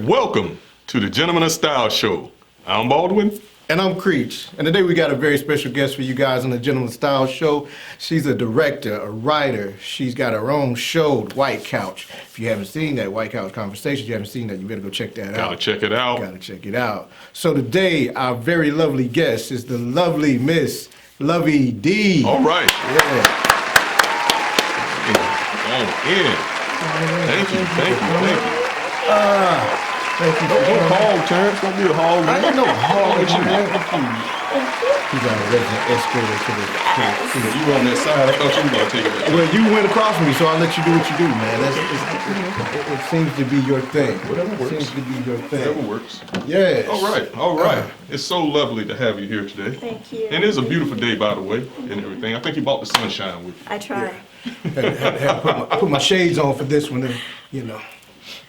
Welcome to the Gentleman of Style Show. I'm Baldwin. And I'm Creech. And today we got a very special guest for you guys on the Gentleman Style Show. She's a director, a writer. She's got her own show, White Couch. If you haven't seen that, White Couch Conversation, you haven't seen that, you better go check that out. Gotta check it out. Gotta check it out. So today, our very lovely guest is the lovely Miss Lovie D. All right. Yeah. Thank you. Thank you. Don't hog, Terrence. Don't be a hog. I ain't no hog, man. He's our resident escorter to the. You were on that side. I thought you were going to take it. Well, you went across from me, so I'll let you do what you do, man. It seems to be your thing. Whatever works. It seems to be your thing. Whatever works. Yes. All right. It's so lovely to have you here today. Thank you. And it's a beautiful day, by the way, and everything. I think you brought the sunshine with you. I try. Had to put my shades on for this one, and,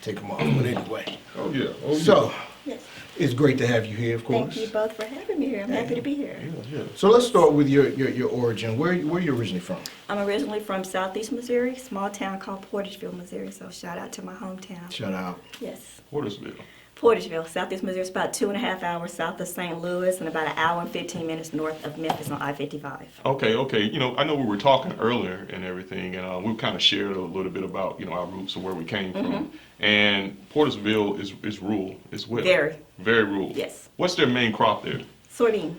take them off. But anyway. Oh, yeah. So, Yes. it's great to have you here, of course. Thank you both for having me here. I'm happy to be here. Yeah. So let's start with your origin. Where are you originally from? I'm originally from Southeast Missouri, small town called Portageville, Missouri. So shout out to my hometown. Shout out. Yes. Portageville. Portageville, Southeast Missouri. It's about 2.5 hours south of St. Louis and about an hour and 15 minutes north of Memphis on I-55. Okay. I know we were talking earlier and everything, and we kind of shared a little bit about, our roots and where we came from. And Portageville is rural as well. Very rural. Yes. What's their main crop there? Soybean.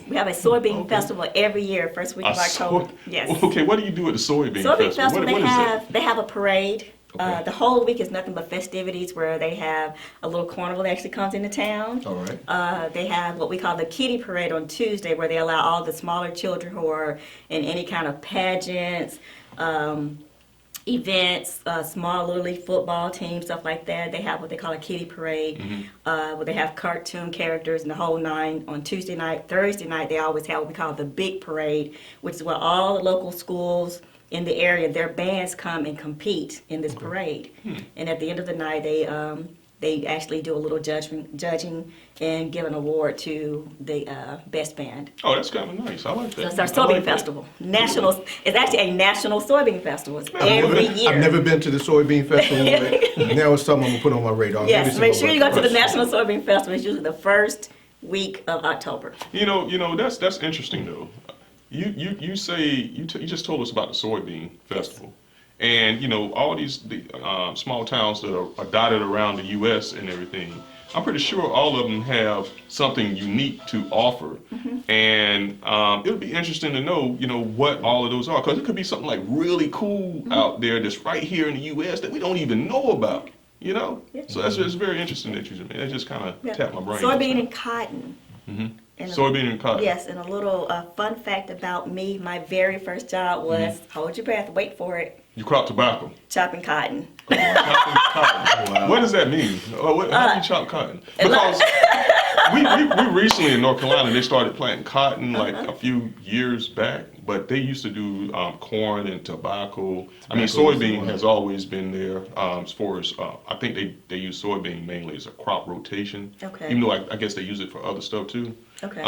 We have a soybean festival every year, first week of October. Yes. Okay, what do you do at the soybean Soybean festival? festival, they have a parade. Okay. The whole week is nothing but festivities where they have a little carnival that actually comes into town. All right. They have what we call the kiddie parade on Tuesday where they allow all the smaller children who are in any kind of pageants, events, small little league football teams, stuff like that. They have what they call a kiddie parade where they have cartoon characters and the whole nine on Tuesday night. Thursday night they always have what we call the big parade, which is where all the local schools in the area, their bands come and compete in this parade. And at the end of the night, they actually do a little judging and give an award to the best band. Oh, that's kind of nice. I like that. So it's our soybean festival. It's actually a national soybean festival. It's every year. I've never been to the soybean festival. Now it's something I'm gonna put on my radar. Yes, make sure you go to the National Soybean Festival. It's usually the first week of October. That's interesting though. You just told us about the soybean festival, and all these small towns that are dotted around the U.S. and everything. I'm pretty sure all of them have something unique to offer, and it'll be interesting to know what all of those are, because it could be something like really cool out there that's right here in the U.S. that we don't even know about. So that's just very interesting that that just kind of tapped my brain. Soybean and cotton. Soybean and cotton. Yes, and a little fun fact about me, my very first job was, hold your breath, wait for it, You crop tobacco. chopping cotton. Chopping cotton. Wow. What does that mean? How do you chop cotton? Because we recently in North Carolina, they started planting cotton like a few years back, but they used to do corn and tobacco. I mean, soybean has always been there as far as, I think they use soybean mainly as a crop rotation. Okay. Even though I guess they use it for other stuff too. Okay.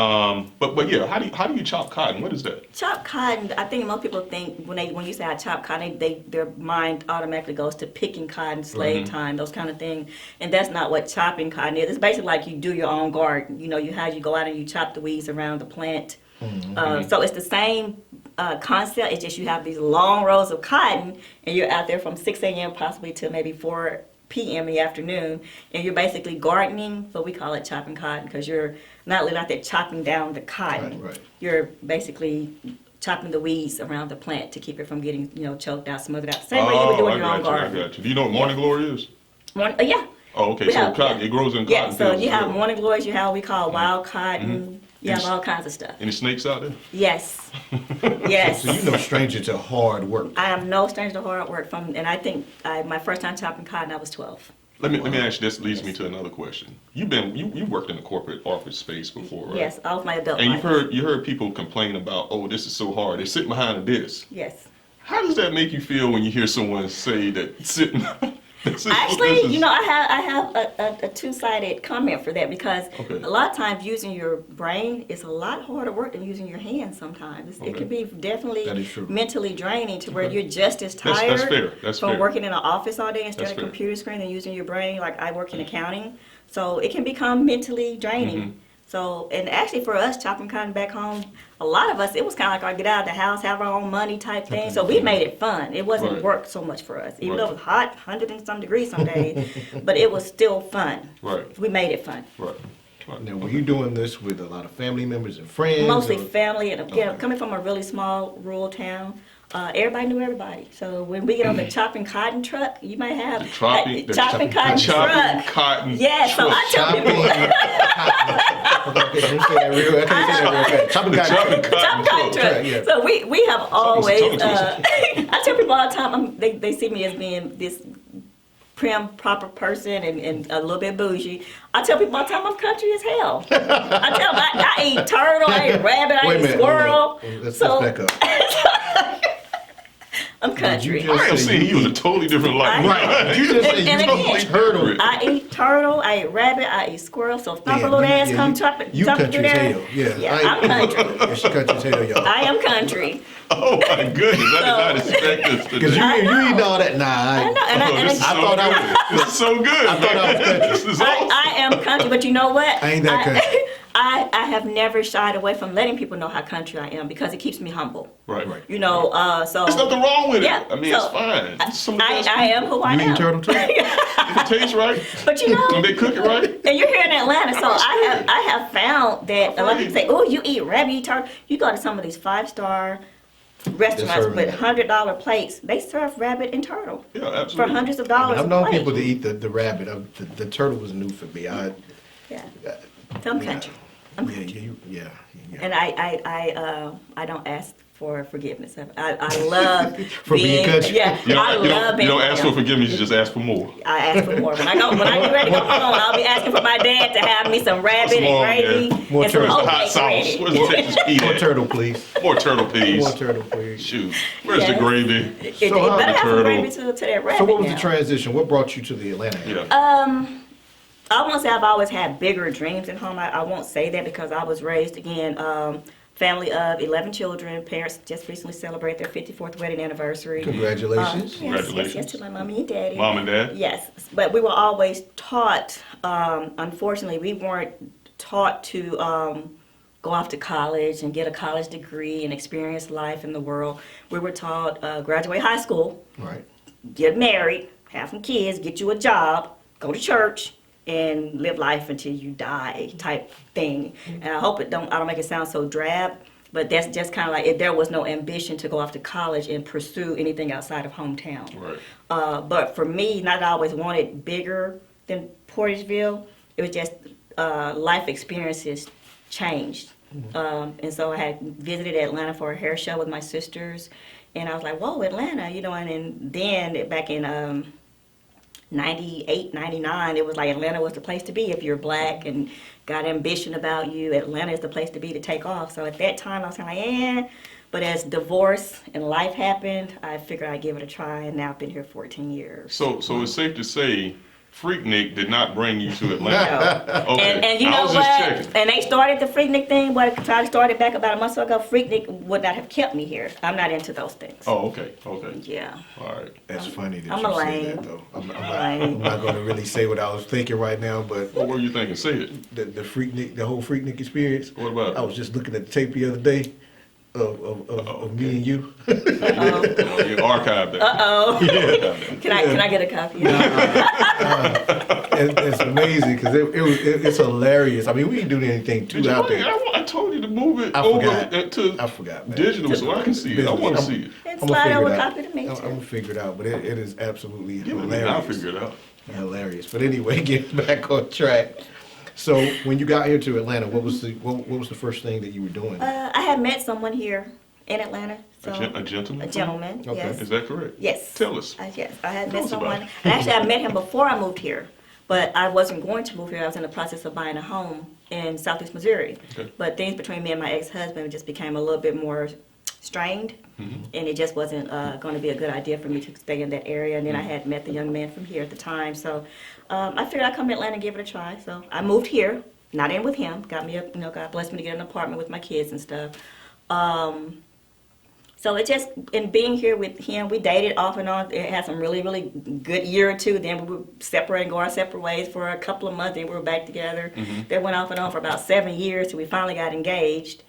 But yeah, how do you chop cotton? What is that? Chop cotton, I think most people think when you say I chop cotton, their mind automatically goes to picking cotton, slave time, those kind of things. And that's not what chopping cotton is. It's basically like you do your own garden. You go out and you chop the weeds around the plant. So it's the same concept. It's just you have these long rows of cotton, and you're out there from 6 a.m. possibly till maybe 4 p.m. in the afternoon, and you're basically gardening, but we call it chopping cotton because you're not really out there chopping down the cotton. Right. You're basically chopping the weeds around the plant to keep it from getting choked out, smothered out. Same way you would do in your own garden. I got you. Do you know what morning glory is? Yeah. Oh, okay. Cotton, it grows in cotton. Yeah, so you have fields. morning glories, you have what we call wild cotton. You have all kinds of stuff. Any snakes out there? Yes. Yes. So you're no stranger to hard work. I am no stranger to hard work. And I think my first time chopping cotton, I was 12. Let me ask you this. Leads me to another question. You worked in the corporate office space before, right? Yes, all of my adult and life. you heard people complain about, oh, this is so hard. They're sitting behind a desk. Yes. How does that make you feel when you hear someone say that sitting? Actually, you know, I have a two-sided comment for that because Okay. a lot of times using your brain is a lot harder work than using your hands sometimes. It can be definitely That is true. mentally draining to where Okay. you're just as That's tired fair. That's from fair. working in an office all day instead That's of fair. computer screen and using your brain. Like I work in accounting, so it can become mentally draining. Mm-hmm. So, and actually for us, chopping cotton back home, a lot of us, it was kind of like our get out of the house, have our own money type thing. So we made it fun. It wasn't Right. work so much for us, even Right. though it was hot, 100 and some degrees some days, but it was still fun. Right. We made it fun. Right. Right. Now, were you doing this with a lot of family members and friends? Mostly or- family, and again, Okay. coming from a really small rural town, everybody knew everybody. So when we get on the chopping cotton truck, you might have The chopping- the chopping cotton chopping truck. cotton Yeah, so I tell Chopping people. Okay, let me say that real. I can't say that real fast. Chopping cotton. Chopping Chopping cotton cotton truck. truck. Yeah. So we have always. tongue twister. I tell people all the time, they see me as being this prim, proper person and a little bit bougie. I tell people all the time I'm country as hell. I tell them I eat turtle, I eat rabbit, I Wait a eat minute, squirrel. hold on. Let's So back up. I'm country. Did you I am Say seeing you you in a eat- totally different light. Right. You just said And you again, eat turtle. I eat turtle, I eat rabbit, I eat squirrel. So if Damn, Thumper little you- ass yeah, come you- chopping You through country as there. hell. Yeah. Yeah, I'm country. Yeah, she country as hell, y'all. I am country. Oh my goodness, I did not expect this Because today. I you know. eat all that. Nah, I know, and Oh, this is I so thought I good. was- This is so good. I thought I was country. This is awesome. I am country, but you know what? I ain't that country. I have never shied away from letting people know how country I am because it keeps me humble. Right. You know, so There's nothing wrong with Yeah, it. I mean, so it's fine. It's some of the best I am who I You am. eat turtle too? If it tastes right, But you know, when they cook it right, and you're here in Atlanta, so I have found that a lot of people say, "Oh, you eat rabbit, you eat turtle." You go to some of these 5-star restaurants serving with that. $100 plates. They serve rabbit and turtle yeah, for absolutely. hundreds of dollars. I've a known plate. people to eat the rabbit. The turtle was new for me. Yeah, Yeah. so I'm country. I'm Yeah, country. yeah. And I don't ask for forgiveness. I love For being country? Yeah, You I don't, love being. you don't ask for yeah. forgiveness, you just ask for more. I ask for more. When I get ready to go home, I'll be asking for my dad to have me some rabbit Some more, and gravy yeah. More and some turtle. oat Hot cake sauce. ready. Where's the Texas pea More at? turtle, please. More turtle peas. More turtle, please. Shoot. Where's the Yes. gravy? It So how- better have some turtle. gravy to that rabbit. So what was now. the transition? What brought you to the Atlanta area? Yeah. I won't say I've always had bigger dreams at home. I won't say that because I was raised again, family of 11 children. Parents just recently celebrated their 54th wedding anniversary. Congratulations. Yes, Congratulations. yes, to my mommy and daddy. Mom and dad? Yes, but we were always taught, unfortunately, we weren't taught to go off to college and get a college degree and experience life in the world. We were taught graduate high school, Right. get married, have some kids, get you a job, go to church, and live life until you die type thing. And I hope I don't make it sound so drab, but that's just kind of like there was no ambition to go off to college and pursue anything outside of hometown. Right. But for me, not that I always wanted bigger than Portageville. It was just life experiences changed. And so I had visited Atlanta for a hair show with my sisters. And I was like, whoa, Atlanta, you know, and then back in 98, 99, it was like Atlanta was the place to be if you're black and got ambition about you. Atlanta is the place to be to take off. So at that time, I was kind of like, eh. But as divorce and life happened, I figured I'd give it a try, and now I've been here 14 years. So it's safe to say Freaknik did not bring you to Atlanta. No. Okay. And you I know was just what? checking. And they started the Freaknik thing, but if I started back about a month ago, Freaknik would not have kept me here. I'm not into those things. Oh, okay. Okay. Yeah. All right. That's funny that I'm you a say lame. that, though. I'm lame. not going to really say what I was thinking right now, but What were you thinking? Say it. the Freaknik, the whole Freaknik experience. What about it? I was just looking at the tape the other day of me and you. You archived that. Uh-oh. You archived that. Can I get a copy? It's amazing because it's hilarious. I mean, we didn't do anything Did too you out wait? there. I told you to move it I over forgot. to I forgot, man. digital so I can see it. I want to see it. And I'm slide gonna over figure a it out. copy to me, I'm too. gonna figure it out, but it is absolutely Give it to me. hilarious. I'll figure it out. Hilarious. But anyway, getting back on track. So when you got here to Atlanta, what was the first thing that you were doing? I had met someone here in Atlanta. So, A gentleman? A gentleman, Okay. yes. Is that correct? Yes. Tell us. Yes, I had Tell met us about someone. it. And actually, I met him before I moved here. But I wasn't going to move here. I was in the process of buying a home in Southeast Missouri. Okay. But things between me and my ex-husband just became a little bit more strained, and it just wasn't going to be a good idea for me to stay in that area. And then I had met the young man from here at the time, so I figured I'd come to Atlanta and give it a try. So I moved here, not in with him. Got me up, God blessed me to get an apartment with my kids and stuff. So it just, in being here with him, we dated off and on. It had some really, really good year or two. Then we would separate and go our separate ways for a couple of months. Then we were back together. That went off and on for about 7 years till we finally got engaged.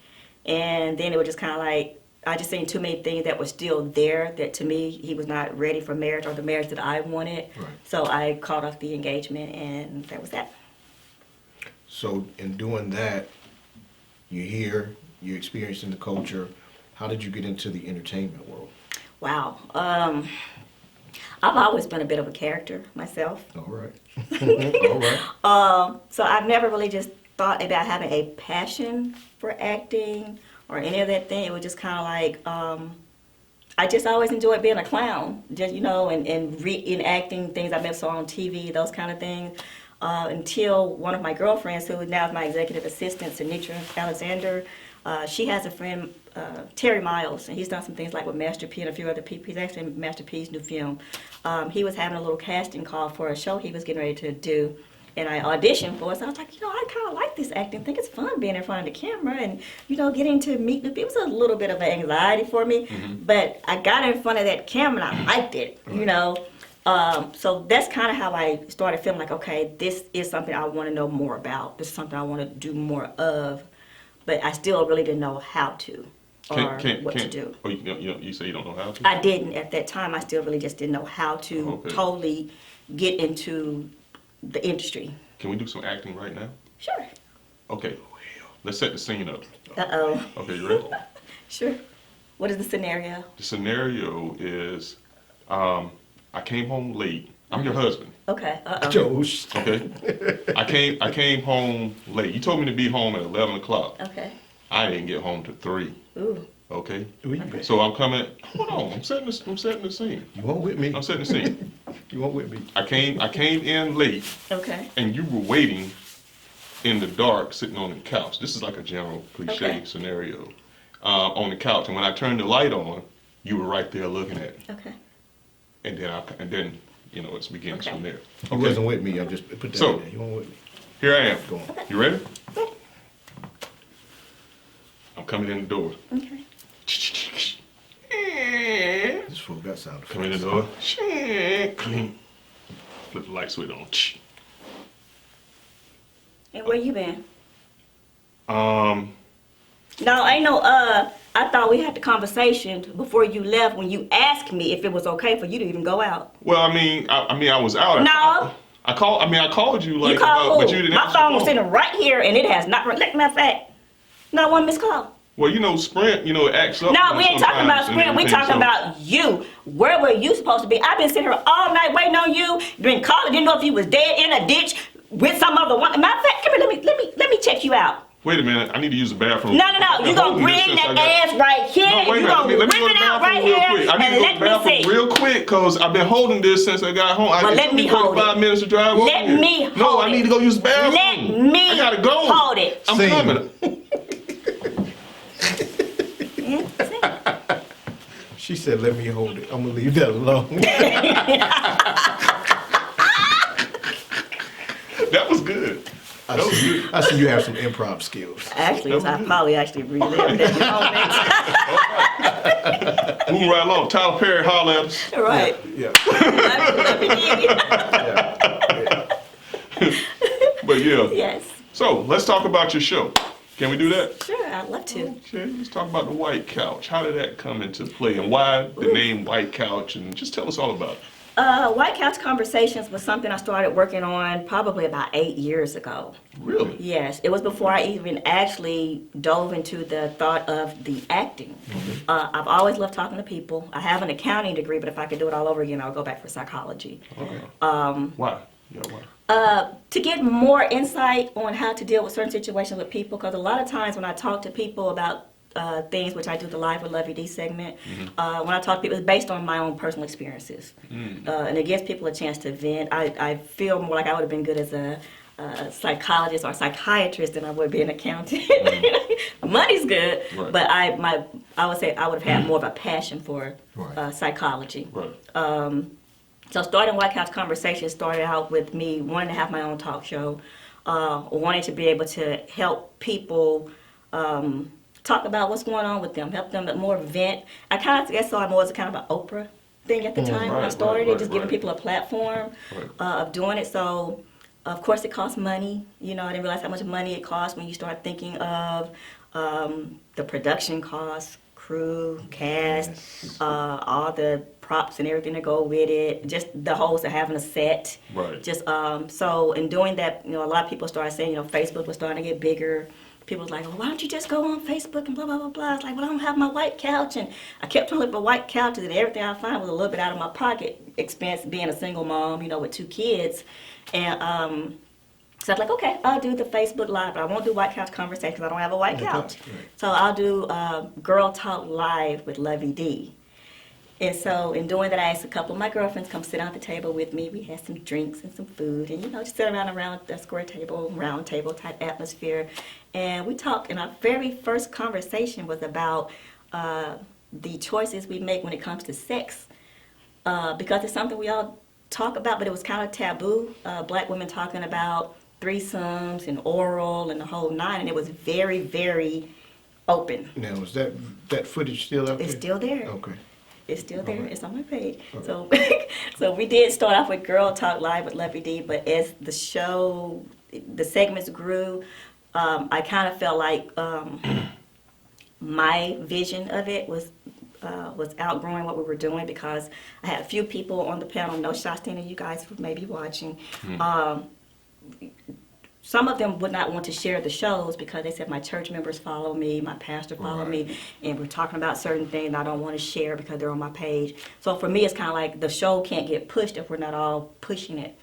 And then it was just kind of like, I just seen too many things that were still there that to me, he was not ready for marriage or the marriage that I wanted. Right. So I called off the engagement and that was that. So in doing that, you're here, you're experiencing the culture. How did you get into the entertainment world? Wow. I've always been a bit of a character myself. All right. All right. So I've never really just thought about having a passion for acting or any of that thing. It was just kind of like, I just always enjoyed being a clown, just, and reenacting things I met saw on TV, those kind of things. Until one of my girlfriends, who now is my executive assistant, Sinitra Alexander, she has a friend, Terry Miles, and he's done some things like with Master P and a few other people. He's actually in Master P's new film. He was having a little casting call for a show he was getting ready to do, and I auditioned for it. So I was like, I kind of like this acting. I think it's fun being in front of the camera and, getting to meet new people. It was a little bit of an anxiety for me, but I got in front of that camera and I liked it, So that's kind of how I started feeling like, okay, this is something I want to know more about. This is something I want to do more of, but I still really didn't know how to or what to do. Oh, you say you don't know how to? I didn't at that time. I still really just didn't know how to totally get into the industry. Can we do some acting right now? Sure. Okay. Let's set the scene up. Uh-oh. Okay, you ready? Sure. What is the scenario? The scenario is, I came home late. I'm your husband. Okay. Uh-oh. Josh. Okay. I came home late. You told me to be home at 11 o'clock. Okay. I didn't get home till 3. Ooh. Okay. Okay. So I'm coming. Hold on. I'm setting the scene. You won't with me. I'm setting the scene. You won't with me. I came in late, Okay. and you were waiting in the dark, sitting on the couch. This is like a general cliche scenario. On the couch, and when I turned the light on, you were right there looking at me. Okay. And then it begins from there. You wasn't with me. I just put that in there. You weren't with me. Here I am. Go on. You ready? I'm coming in the door. Okay. This fool got sound effects. Come in the door. Clean. Flip the light switch on. And where you been? No, ain't no, I thought we had the conversation before you left when you asked me if it was okay for you to even go out. Well, I was out. No. I called you like, You called but who? you didn't My answer phone the was sitting right here and it has not, matter of fact, not one missed call. Well, Sprint, it acts up. No, we ain't talking about sometimes and Sprint. We everything, talking so- about you. Where were you supposed to be? I've been sitting here all night waiting on you. Been calling. Didn't know if you was dead in a ditch with some other one. Matter of fact, come here. Let me check you out. Wait a minute. I need to use the bathroom. No. You gonna bring that ass right here. No, wait a You minute. gonna Let bring me go to it the out right bathroom real here quick. I need to and go to the let me bathroom see. real quick because I've been holding this since I got home. Well, let me hold it. 5 minutes to drive over Let here. me No, hold I need it. to go use the bathroom. Let me I gotta go. hold it. I'm Scene. coming. Yeah, see? She said, let me hold it. I'm going to leave that alone. That was good. That was good. I see you have some improv skills. Actually, I probably actually relived that moment. Moving right along. Tyler Perry, holler at us. Right. Yeah. Let me hear you. But yeah. Yes. So let's talk about your show. Can we do that? Sure, I'd love to. Okay, let's talk about the White Couch. How did that come into play and why the name White Couch? And just tell us all about it. White Couch Conversations was something I started working on probably about 8 years ago. Really? Yes, it was before I even actually dove into the thought of the acting. I've always loved talking to people. I have an accounting degree, but if I could do it all over again, I'll go back for psychology. Okay. Why? Yeah, why? To get more insight on how to deal with certain situations with people, because a lot of times when I talk to people about things, which I do the Live with Lovie D segment, when I talk to people, it's based on my own personal experiences. And it gives people a chance to vent. I feel more like I would have been good as a psychologist or psychiatrist than I would be an accountant. Money's good, Right. but I would say I would have had more of a passion for Right. psychology. Right. So starting White Couch Conversation started out with me wanting to have my own talk show, wanting to be able to help people talk about what's going on with them, help them more vent. I kind of guess saw it more as a kind of an Oprah thing at the time when I Right, started right, it, just giving right. people a platform Right. of doing it. So of course it costs money. You know, I didn't realize how much money it costs when you start thinking of the production costs, crew, cast, Yes. all the props and everything that go with it, just the host of having a set. Right. Just so in doing that, you know, a lot of people started saying, you know, Facebook was starting to get bigger. People was like, well, why don't you just go on Facebook and blah, blah, blah, blah. It's like, well, I don't have my white couch. And I kept trying to look for white couches, and everything I found was a little bit out of my pocket expense being a single mom, you know, with 2 kids. And so I was like, okay, I'll do the Facebook Live, but I won't do White Couch Conversation because I don't have a white couch. Right. So I'll do Girl Talk Live with Lovie D. And so in doing that, I asked a couple of my girlfriends come sit down at the table with me. We had some drinks and some food, and, you know, just sit around a square table, round table type atmosphere. And we talked, and our very first conversation was about the choices we make when it comes to sex. Because it's something we all talk about, but it was kind of taboo. Black women talking about threesomes and oral and the whole nine, and it was very, very open. Now, is that footage still up there? It's still there. Okay. It's still there. Alright. It's on my page. Okay. So, so we did start off with Girl Talk Live with Lovie D, but as the show, the segments grew, I kind of felt like my vision of it was outgrowing what we were doing, because I had a few people on the panel. No shots to any of you guys who may be watching. Some of them would not want to share the shows because they said my church members follow me, my pastor follow me, and we're talking about certain things I don't want to share because they're on my page. So for me, it's kind of like the show can't get pushed if we're not all pushing it.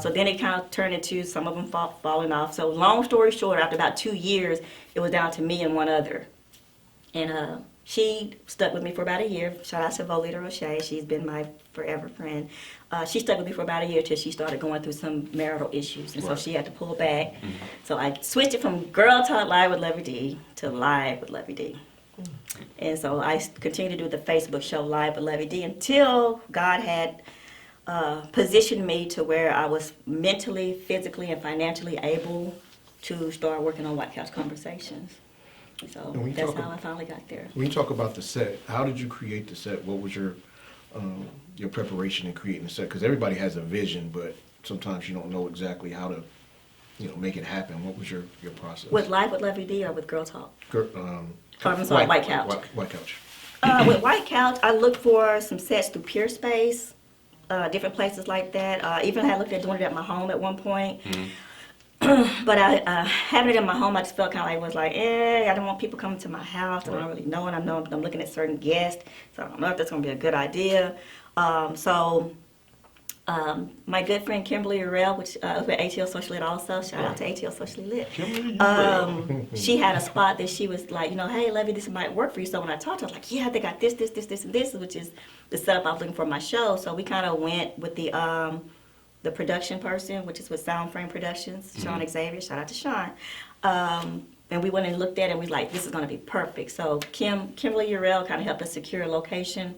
So then it kind of turned into some of them falling off. So long story short, after about 2 years, it was down to me and one other. And she stuck with me for about a year. Shout out to Volita Roche. She's been my forever friend. She stuck with me for about a year till she started going through some marital issues. And so Right. she had to pull back. So I switched it from Girl Talk Live with Lovie D to Live with Lovie D. And so I continued to do the Facebook show Live with Lovie D until God had positioned me to where I was mentally, physically, and financially able to start working on White Couch Conversations. So And we that's talk how I finally got there. When you talk about the set, how did you create the set? What was your preparation in creating the set? Because everybody has a vision, but sometimes you don't know exactly how to, make it happen. What was your process? With Live with Lovie D or with Girl Talk? I'm sorry, White White Couch. White Couch. With White Couch, I looked for some sets through Pure Space, different places like that. Even had looked at doing it at my home at one point. But having it in my home, I just felt kind of like, I don't want people coming to my house. I don't really know, and I know I'm looking at certain guests, so I don't know if that's going to be a good idea. My good friend Kimberly Urell, which was with ATL Socially Lit also, shout out to ATL Socially Lit. She had a spot that she was like, hey, Lovie, this might work for you. So when I talked to her, I was like, yeah, they got this, and this, which is the setup I was looking for my show. So we kind of went with the production person, which is with Sound Frame Productions, Sean Xavier, shout out to Sean. And we went and looked at it and we was like, this is going to be perfect. So Kimberly Urell kind of helped us secure a location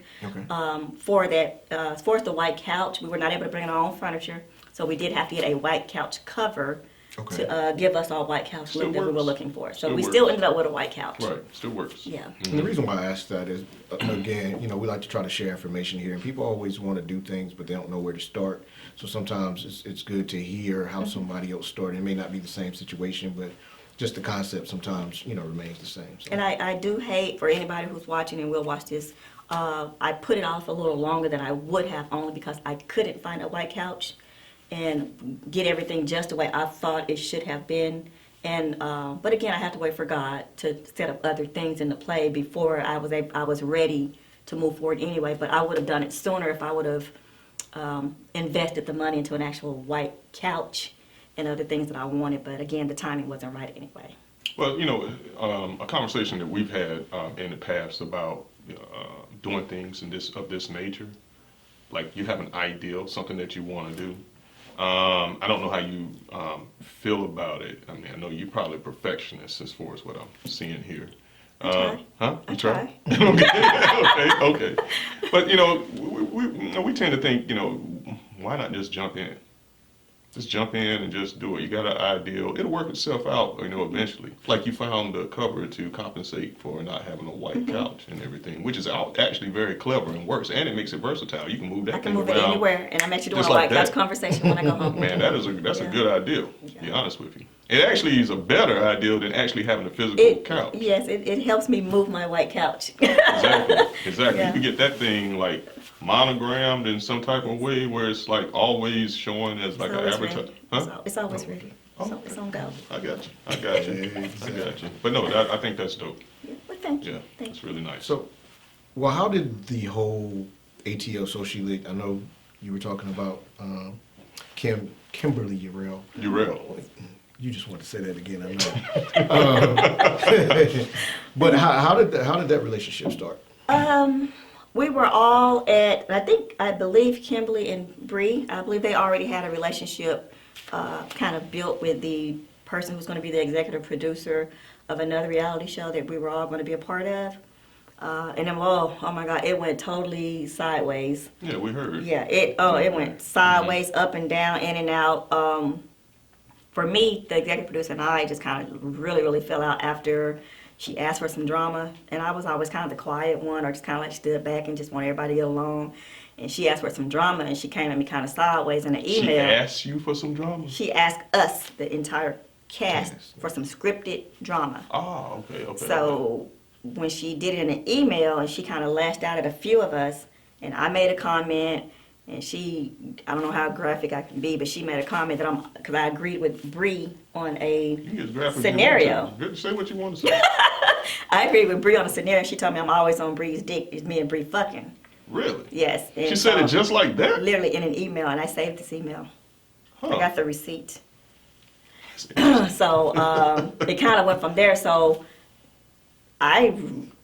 for that, as far as the white couch. We were not able to bring our own furniture, so we did have to get a white couch cover to give us our white couch look that we were looking for. So we still ended up with a white couch. Right, still works. Yeah. And the reason why I asked that is, again, we like to try to share information here, and people always want to do things, but they don't know where to start. So sometimes it's good to hear how somebody else started. It may not be the same situation, but just the concept sometimes, remains the same. So. And I do hate for anybody who's watching and will watch this, I put it off a little longer than I would have, only because I couldn't find a white couch and get everything just the way I thought it should have been. And but again, I had to wait for God to set up other things into play before I was ready to move forward anyway. But I would have done it sooner if I would have invested the money into an actual white couch and other things that I wanted. But again, the timing wasn't right anyway. Well, a conversation that we've had in the past about doing things of this nature, like you have an ideal, something that you want to do. I don't know how you feel about it. I mean, I know you're probably a perfectionist as far as what I'm seeing here. try. Huh? I You try? try. Okay. But, we tend to think, why not just jump in? Just jump in and just do it. You got an ideal. It'll work itself out, eventually. Like you found the cover to compensate for not having a white couch and everything, which is actually very clever and works. And it makes it versatile. You can move that I can thing move it around. anywhere, and I'm actually doing Just a like white couch that. conversation when I go home. Man, that's a Yeah. good idea, to be Yeah. honest with you. It actually is a better idea than actually having a physical couch. Yes, it helps me move my white couch. Exactly. Yeah. You can get that thing like monogrammed in some type of way where it's like always showing as like an always advertisement. ready. Huh? It's always ready. So it's on go. I got you. I got you. But no, I think that's dope. Yeah. Well, thank you. Yeah, Thank it's you. really nice. So, well, how did the whole ATL Social League, I know you were talking about Kimberly Urell. You're real. You just want to say that again, I know. But how did that relationship start? We were all I believe Kimberly and Bree, I believe they already had a relationship kind of built with the person who's going to be the executive producer of another reality show that we were all going to be a part of. And then, oh my God, it went totally sideways. Yeah, we heard. Yeah, it went sideways, up and down, in and out. For me, the executive producer and I just kind of really, really fell out after she asked for some drama, and I was always kind of the quiet one, or just kind of like stood back and just wanted everybody to get along. And she asked for some drama, and she came at me kind of sideways in an email. She asked you for some drama? She asked us, the entire cast, for some scripted drama. Oh, okay. So when she did it in an email, and she kind of lashed out at a few of us, and I made a comment, and she, I don't know how graphic I can be, but she made a comment that because I agreed with Bree on You can get graphic if you scenario. want to. Good, say what you want to say. I agreed with Bree on a scenario. She told me I'm always on Bree's dick. It's me and Bree fucking. Really? Yes. And She said it just like that? literally in an email, and I saved this email. I Huh. got the receipt. So it kind of went from there. So I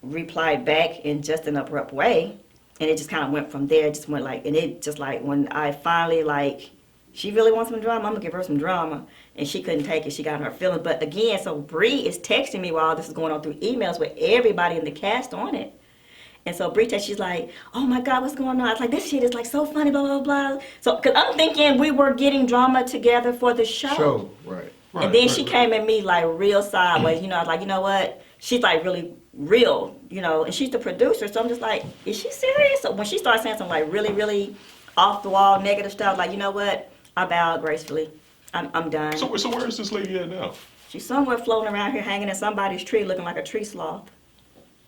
replied back in just an abrupt way, and it just kind of went from there. It just went like, and it just like when I finally like, she really wants some drama, I'm gonna give her some drama, and she couldn't take it. She got in her feelings. But again, so Bree is texting me while this is going on through emails with everybody in the cast on it. And so Bree texts, she's like, oh my God, what's going on? I was like, this shit is like so funny, blah, blah, blah. So, cause I'm thinking we were getting drama together for the show. Right. And then she came at me like real sideways. I was like, you know what? She's like really real, and she's the producer. So I'm just like, is she serious? So when she started saying some like really, really off the wall negative stuff, like, you know what? I bowed gracefully. I'm done. So where is this lady at now? She's somewhere floating around here hanging in somebody's tree looking like a tree sloth.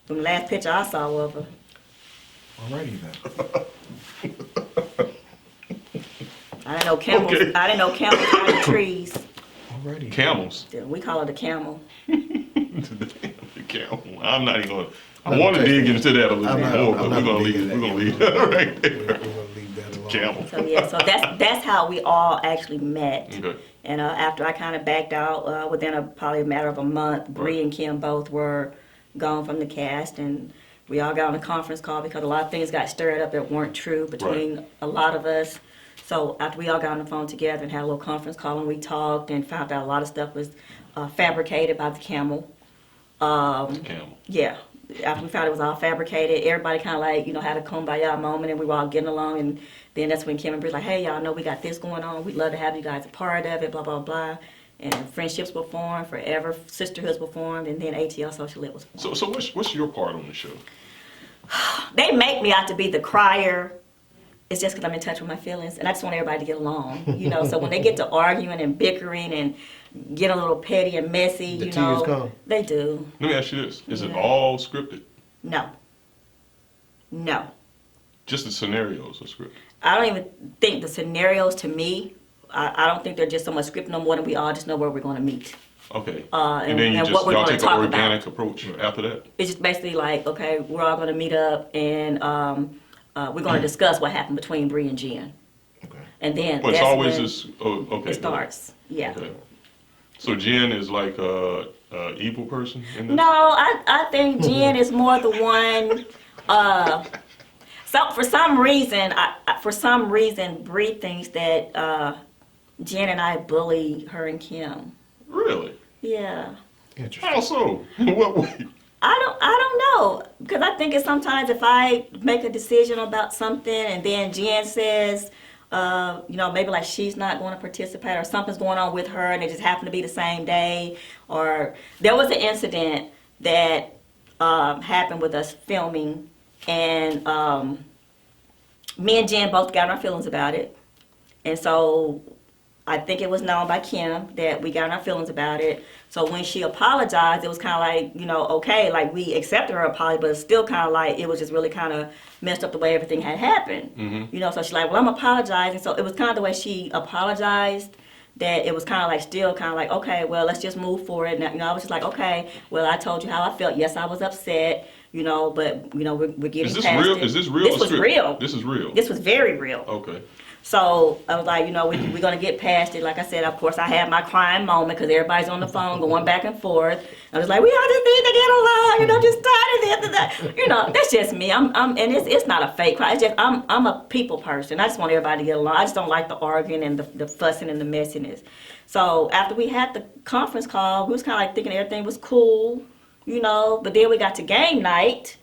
From the last picture I saw of her. Alrighty then. I didn't know camels. Okay. I didn't know camels climbed trees. Alrighty. Camels. We call it a camel. The camel. I'm not even going to. I want to dig into that a little bit more, but we're going to leave that right there. We're going to leave that alone. Camel. So yeah, so that's how we all actually met. Okay. And after I kind of backed out, within probably a matter of a month, Bree Right. and Kim both were gone from the cast, and we all got on a conference call because a lot of things got stirred up that weren't true between a lot of us. So after we all got on the phone together and had a little conference call and we talked and found out a lot of stuff was fabricated by the camel. Camel. Yeah. After we found it was all fabricated, everybody kind of like, had a kumbaya moment, and we were all getting along. And then that's when Kim and Bree like, hey, y'all know we got this going on. We'd love to have you guys a part of it, blah, blah, blah. And friendships were formed forever, sisterhoods were formed, and then ATL Social Lit was formed. So what's your part on the show? They make me out to be the crier. It's just because I'm in touch with my feelings, and I just want everybody to get along, So when they get to arguing and bickering and get a little petty and messy, The tears come. They do. Let me ask you this. Is it Yeah. all scripted? No. Just the scenarios are scripted? I don't even think the scenarios, to me, I don't think they're just so much scripted no more than we all just know where we're going to meet. Okay. And then what we're y'all gonna take an talk organic approach after that? It's just basically like, okay, we're all going to meet up, and we're going to discuss what happened between Bree and Jen. Okay. And then Well, it's that's always when this. Oh, okay. it starts. Yeah. Okay. So Jen is like a evil person in this? No, I think Jen is more the one. So for some reason, Bree thinks that Jen and I bully her and Kim. Really? Yeah. Interesting. How so? In what way? I don't know, because I think it's sometimes if I make a decision about something and then Jen says, maybe like she's not going to participate or something's going on with her and it just happened to be the same day, or there was an incident that happened with us filming, and me and Jen both got in our feelings about it, and so I think it was known by Kim that we got in our feelings about it. So when she apologized, it was kind of like, okay, like we accepted her apology, but it's still kind of like it was just really kind of messed up the way everything had happened. Mm-hmm. So she's like, well, I'm apologizing. So it was kind of the way she apologized that it was kind of like still kind of like, okay, well, let's just move forward. And, I was just like, okay, well, I told you how I felt. Yes, I was upset, but, we're getting Is this past real? it. Is this real? This or was script? real. This is real. This was very real. Okay. So I was like, we're going to get past it. Like I said, of course, I had my crying moment because everybody's on the phone going back and forth. I was like, we all just need to get along, just tired of that. That's just me. And it's not a fake cry. It's just, I'm a people person. I just want everybody to get along. I just don't like the arguing and the fussing and the messiness. So after we had the conference call, we was kind of like thinking everything was cool, but then we got to game night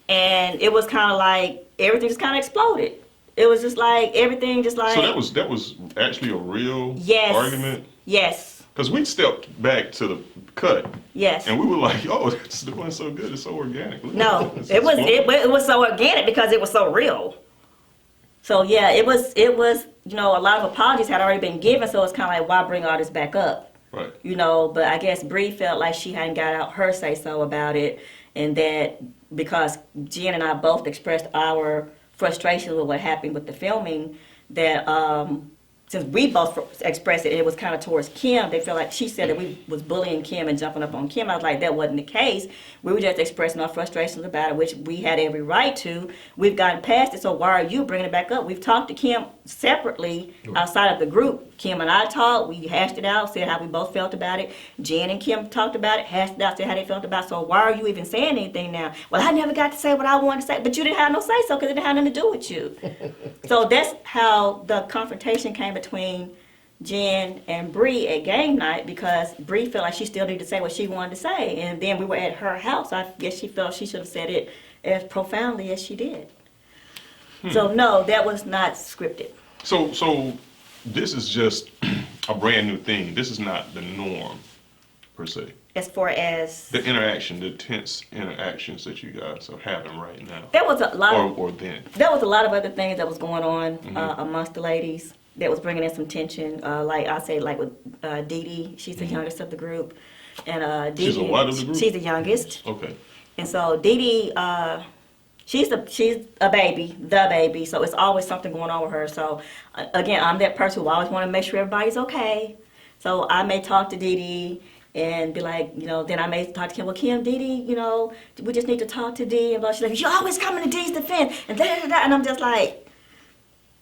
and it was kind of like everything just kind of exploded. It was just like everything just like. So that was actually a real Yes. argument? Yes. Because we stepped back to the cut. Yes. And we were like, oh, it's doing so good. It's so organic. Look, No, it's it exploding. was so organic because it was so real. So yeah, it was a lot of apologies had already been given, so it's kind of like why bring all this back up? Right. But I guess Bree felt like she hadn't got out her say so about it, and that because Jen and I both expressed our frustration with what happened with the filming, that since we both expressed it, and it was kind of towards Kim, they felt like she said that we was bullying Kim and jumping up on Kim. I was like, that wasn't the case. We were just expressing our frustrations about it, which we had every right to. We've gotten past it, so why are you bringing it back up? We've talked to Kim separately outside of the group. Kim and I talked, we hashed it out, said how we both felt about it. Jen and Kim talked about it, hashed it out, said how they felt about it. So why are you even saying anything now? Well, I never got to say what I wanted to say, but you didn't have no say so because it didn't have nothing to do with you. So that's how the confrontation came between Jen and Bree at game night, because Bree felt like she still needed to say what she wanted to say. And then we were at her house. I guess she felt she should have said it as profoundly as she did. So no, that was not scripted. So this is just a brand new thing. This is not the norm, per se. As far as The interaction, the tense interactions that you guys are having right now. there was a lot Or then. there was a lot of other things that was going on amongst the ladies that was bringing in some tension. Like I say, like with Dee Dee, she's the youngest of the group, and Dee She's a what of the group? She's the youngest, Okay. and so Dee Dee, she's a baby, so it's always something going on with her. So again, I'm that person who always want to make sure everybody's okay. So I may talk to Dee Dee and be like, then I may talk to Kim. Well, Kim, Dee Dee, we just need to talk to Dee. And she's like, you always coming to Dee's defense, and da-da-da-da. And I'm just like,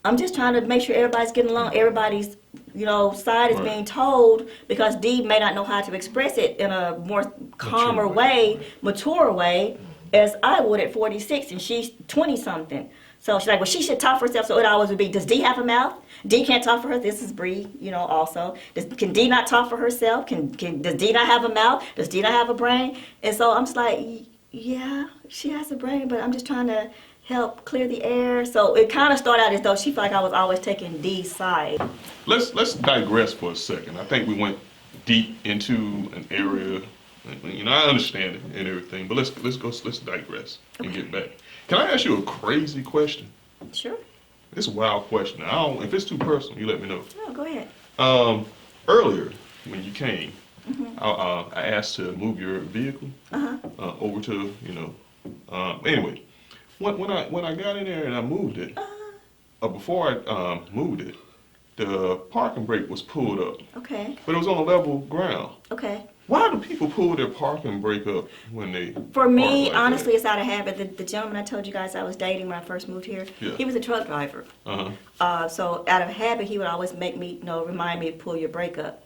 I'm just trying to make sure everybody's getting along, everybody's, side is Right. being told, because Dee may not know how to express it in a more calmer way, mature way, as I would at 46, and she's 20-something. So she's like, well, she should talk for herself. So it always would be, does Dee have a mouth? Dee can't talk for her. This is Bree, also. Can Dee not talk for herself? Does Dee not have a mouth? Does Dee not have a brain? And so I'm just like, yeah, she has a brain, but I'm just trying to help clear the air. So it kind of started out as though she felt like I was always taking Dee's side. Let's digress for a second. I think we went deep into an area. I understand it and everything, but let's digress and get back. Can I ask you a crazy question? Sure. It's a wild question. If it's too personal, you let me know. No, go ahead. Earlier when you came, I asked to move your vehicle over to anyway. When I got in there and I moved it, before I moved it, the parking brake was pulled up, Okay. but it was on a level ground. Okay. Why do people pull their parking brake up when they For me, park like honestly, that? it's out of habit. The gentleman I told you guys I was dating when I first moved here, Yeah. he was a truck driver. Uh-huh. So out of habit, he would always make me, remind me to pull your brake up,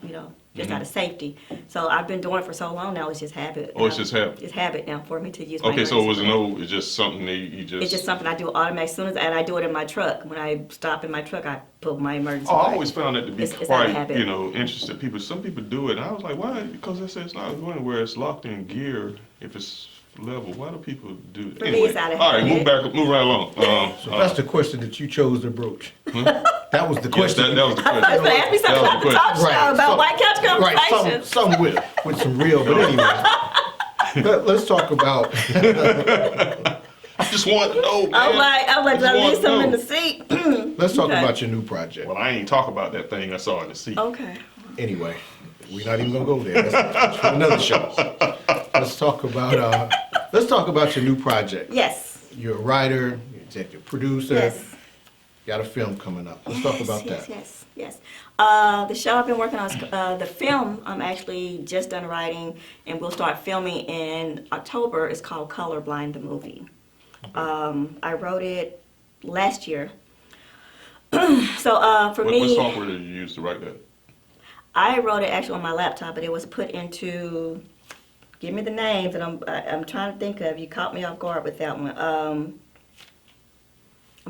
just out of safety. So I've been doing it for so long now, it's just habit. Oh, it's just habit. It's habit now for me to use my Okay, so it was emergency brake. it's just something that you just. It's just something I do automatic as soon as, and I do it in my truck. When I stop in my truck, I put my emergency Oh, I brake. always found that to be It's out of quite, habit. interesting. Some people do it, and I was like, why? Because they say it's not going where it's locked in gear if it's level. Why do people do that? For me, it's out of all right, habit. move right along. So that's the question that you chose to broach. That was the question. That was the I thought you question. were ask me something That about the was the talk show, Right, about so- White Couch Right, Conversations. some with some real, but anyway. Let's talk about. I just want to know, man. I'm like, I did I just leave something in want the seat? Let's talk Okay. about your new project. Well, I ain't talk about that thing I saw in the seat. Okay. Anyway, we're not even gonna go there. That's for another show. Let's talk about your new project. Yes. You're a writer, you're executive producer. Yes. Got a film coming up. Let's talk about yes, that. Yes. The show I've been working on is the film. I'm actually just done writing, and we'll start filming in October. It's called Colorblind the movie. I wrote it last year. So for What me, software did you use to write that? I wrote it actually on my laptop, but it was put into. Give me the names that I'm trying to think of. You caught me off guard with that one. I'm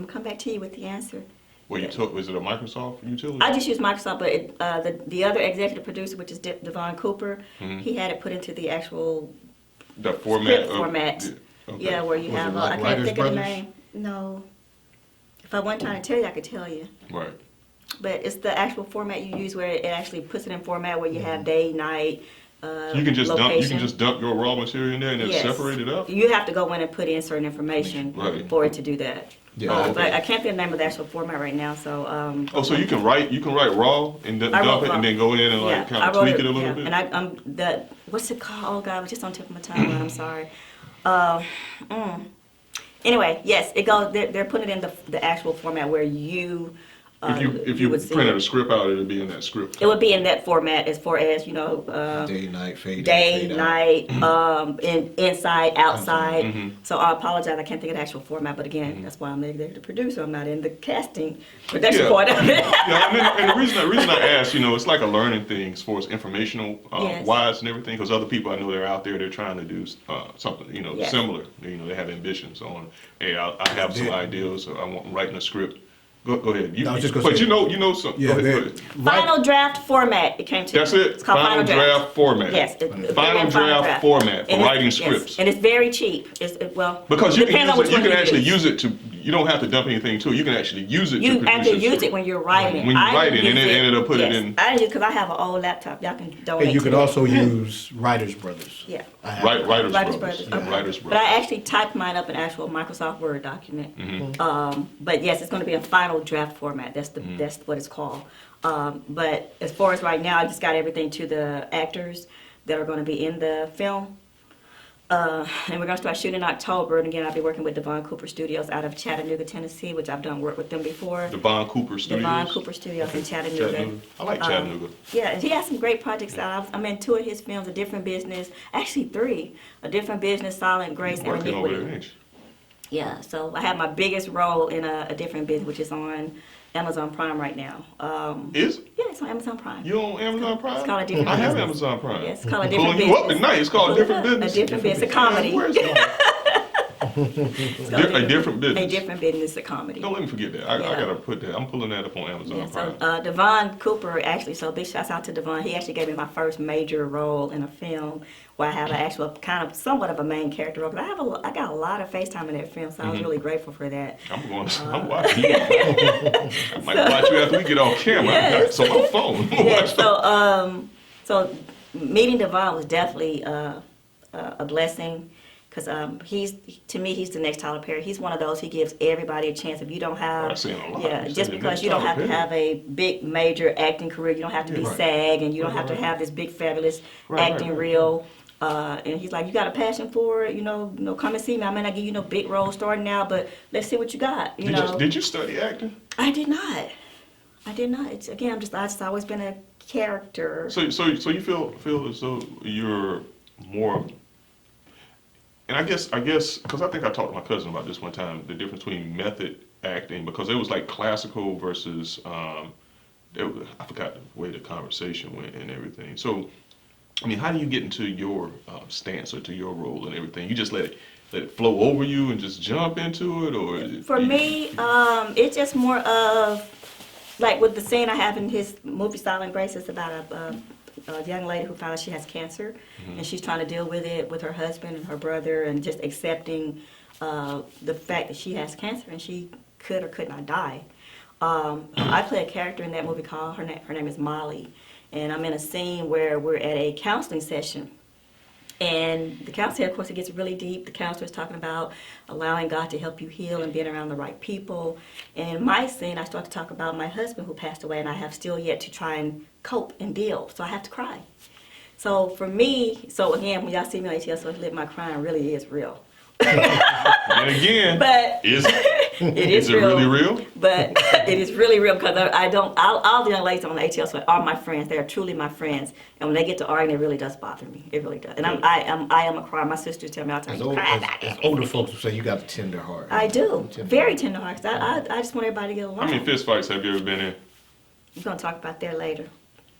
gonna come back to you with the answer. Well, was it a Microsoft utility? I just use Microsoft, but the other executive producer, which is Devon Cooper, he had it put into the actual the format. script format. Okay. Yeah, where you Was have it like I can't Writers think of the Brothers? name. No. If I wasn't trying to tell you, I could tell you. Right. But it's the actual format you use where it actually puts it in format where you have day, night, You can just location. dump your raw material in there and then Yes. separate it up. You have to go in and put in certain information Right. for it to do that. Yeah. Oh, okay. But I can't think of the name of the actual format right now, so. Oh, so you can write raw and then I dump wrote it raw. and then go in and like kind I of wrote tweak it a little yeah. bit. And what's it called? Oh God, it was just on the tip of my tongue. I'm sorry. Anyway, yes, it goes. They're putting it in the actual format where you. if you would see printed it. a script out, it would be in that script. It would be in that format as far as Day, night, fade in, day, fade out. night, inside, outside. Mm-hmm. So I apologize, I can't think of the actual format, but again, that's why I'm the executive producer. I'm not in the casting production Yeah. part of it. Yeah, and the reason I asked, it's like a learning thing as far as informational Yes. wise and everything, because other people I know they're out there, they're trying to do something, Yes. similar. They have ambitions on, hey, I have some Yeah. ideas, or I'm writing a script. Go ahead. No, I was just gonna but say- you know something. Yeah, go ahead, they're- go ahead. Final draft format, it came to. That's it. It's called Final draft format. Yes. Final draft format for And writing yes, scripts. And it's very cheap. Because you depends on can which use it, you one can actually use. use it to. You don't have to dump anything to it. You can actually use it to You produce actually your use script. it when you're writing. When you're I writing, and use then it'll put it yes. in. I use it because I have an old laptop. Y'all can donate. And you to can it. also use Writers Brothers. Yeah. I have Writers Writers Brothers. Brothers. Yeah, Okay. Writers But Brothers. I actually typed mine up in actual Microsoft Word document. Mm-hmm. But yes, it's going to be a final draft format. That's what it's called. But as far as right now, I just got everything to the actors that are going to be in the film. And we're going to start shooting in October. And again, I'll be working with Devon Cooper Studios out of Chattanooga, Tennessee, which I've done work with them before. Devon Cooper Studios. Devon Cooper Studios in Chattanooga. I like Chattanooga. Yeah, and he has some great projects out. I'm in 2 of his films, A Different Business, actually 3, A Different Business, Silent Grace, and Working over Iniquity. there, ain't you? Yeah, so I have my biggest role in a Different Business, which is on Amazon Prime right now. Is Yeah, it's on Amazon Prime. you on Amazon Prime? It's called A Different I have Business. Amazon Prime. Yes, it's called A I'm Different pulling you up Business. tonight. It's called Pull A it Different up. Business. A Different Business, a comedy. Where's It's A Different Business. A Different Business, a comedy. Don't let me forget that. I Yeah. gotta put that. I'm pulling that up on Amazon Yeah, Prime. so Devon Cooper actually, so big shouts out to Devon. He actually gave me my first major role in a film where I have an actual kind of somewhat of a main character role. Because I got a lot of FaceTime in that film, so I was really grateful for that. I'm watching you. I might watch you after we get off camera. Yes. I got it on my phone. Yeah, so meeting Devon was definitely a blessing. Because he's the next Tyler Perry. He's one of those, he gives everybody a chance. If you don't have, I've seen a lot. yeah, You've just seen the because next you don't Tyler have to Perry. have a big major acting career, you don't have to be Yeah, right. SAG, and you don't have to right. have this big fabulous Right, acting right. reel. And he's like, you got a passion for it, come and see me. I may not give you no big role starting out, but let's see what you got. Did you study acting? I did not. It's, again, I've just always been a character. So you feel as though you're more. And I guess because I think I talked to my cousin about this one time, the difference between method acting, because it was like classical versus I forgot the way the conversation went and everything. So, I mean, how do you get into your stance or to your role and everything? You just let it flow over you and just jump into it, or For me, it's just more of like with the scene I have in his movie Silent Grace. It's about a young lady who found out she has cancer, and she's trying to deal with it with her husband and her brother, and just accepting the fact that she has cancer and she could or could not die. I play a character in that movie called her name is Molly, and I'm in a scene where we're at a counseling session. And the counselor, of course, it gets really deep. The counselor is talking about allowing God to help you heal and being around the right people. And in my scene, I start to talk about my husband who passed away, and I have still yet to try and cope and deal. So I have to cry. So for me, so again, when y'all see me on ATL So Lit, my crying really is real. and again, But is it it really real? But it is really real because I don't. All the young ladies on the ATL So are my friends. They are truly my friends. And when they get to arguing, it really does bother me. It really does. And I am a crier. My sisters tell me all the time. As older folks will say, you got a tender heart. I do. Very tender hearts. I just want everybody to get along. How many fist fights have you ever been in? We're going to talk about that later.